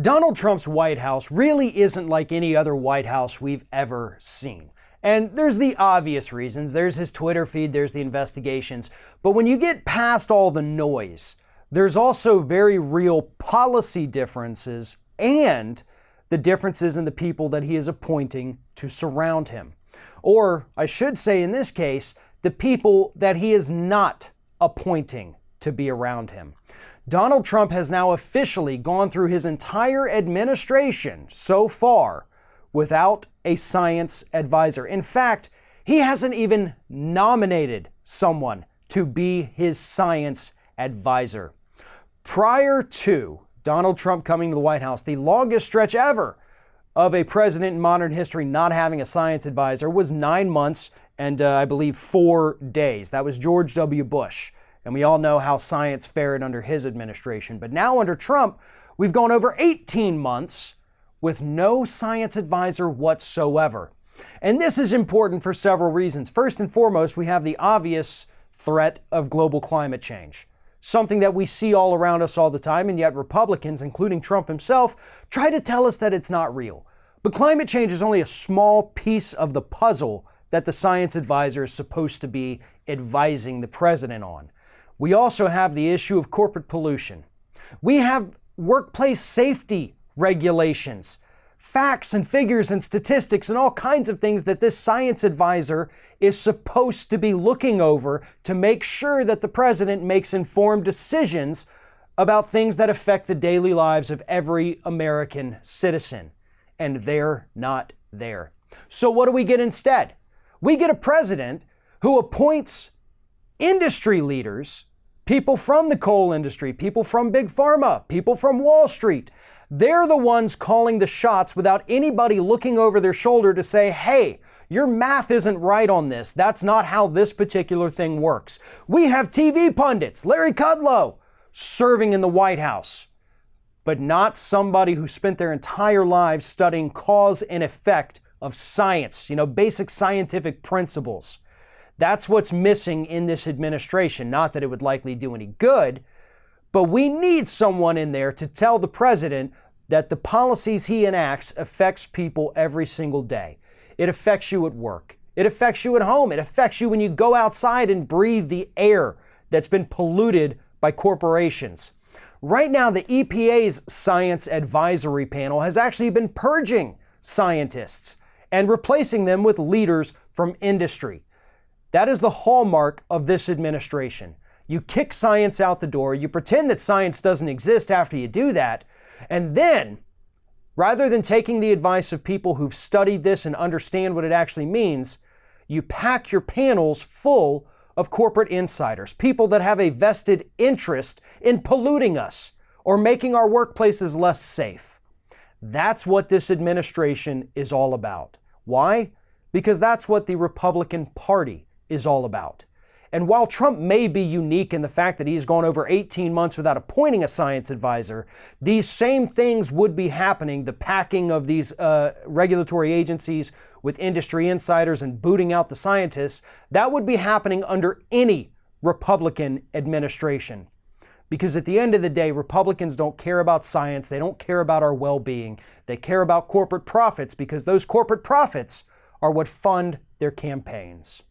Donald Trump's White House really isn't like any other White House we've ever seen. And there's the obvious reasons. There's his Twitter feed, there's the investigations. But when you get past all the noise, there's also very real policy differences and the differences in the people that he is appointing to surround him. Or, I should say in this case, the people that he is not appointing to be around him. Donald Trump has now officially gone through his entire administration so far without a science advisor. In fact, he hasn't even nominated someone to be his science advisor. Prior to Donald Trump coming to the White House, the longest stretch ever of a president in modern history not having a science advisor was 9 months and I believe 4 days. That was George W. Bush. And we all know how science fared under his administration. But now under Trump, we've gone over 18 months with no science advisor whatsoever. And this is important for several reasons. First and foremost, we have the obvious threat of global climate change. Something that we see all around us all the time, and yet Republicans, including Trump himself, try to tell us that it's not real. But climate change is only a small piece of the puzzle that the science advisor is supposed to be advising the president on. We also have the issue of corporate pollution. We have workplace safety regulations, facts and figures and statistics and all kinds of things that this science advisor is supposed to be looking over to make sure that the president makes informed decisions about things that affect the daily lives of every American citizen. And they're not there. So what do we get instead? We get a president who appoints industry leaders, people from the coal industry, people from Big Pharma, people from Wall Street. They're the ones calling the shots without anybody looking over their shoulder to say, hey, your math isn't right on this. That's not how this particular thing works. We have TV pundits, Larry Kudlow, serving in the White House, but not somebody who spent their entire lives studying cause and effect of science, basic scientific principles. That's what's missing in this administration. Not that it would likely do any good, but we need someone in there to tell the president that the policies he enacts affects people every single day. It affects you at work. It affects you at home. It affects you when you go outside and breathe the air that's been polluted by corporations. Right now, the EPA's Science Advisory Panel has actually been purging scientists and replacing them with leaders from industry. That is the hallmark of this administration. You kick science out the door, you pretend that science doesn't exist after you do that, and then, rather than taking the advice of people who've studied this and understand what it actually means, you pack your panels full of corporate insiders, people that have a vested interest in polluting us or making our workplaces less safe. That's what this administration is all about. Why? Because that's what the Republican Party is all about. And while Trump may be unique in the fact that he's gone over 18 months without appointing a science advisor, these same things would be happening, the packing of these regulatory agencies with industry insiders and booting out the scientists, that would be happening under any Republican administration. Because at the end of the day, Republicans don't care about science, they don't care about our well-being, they care about corporate profits because those corporate profits are what fund their campaigns.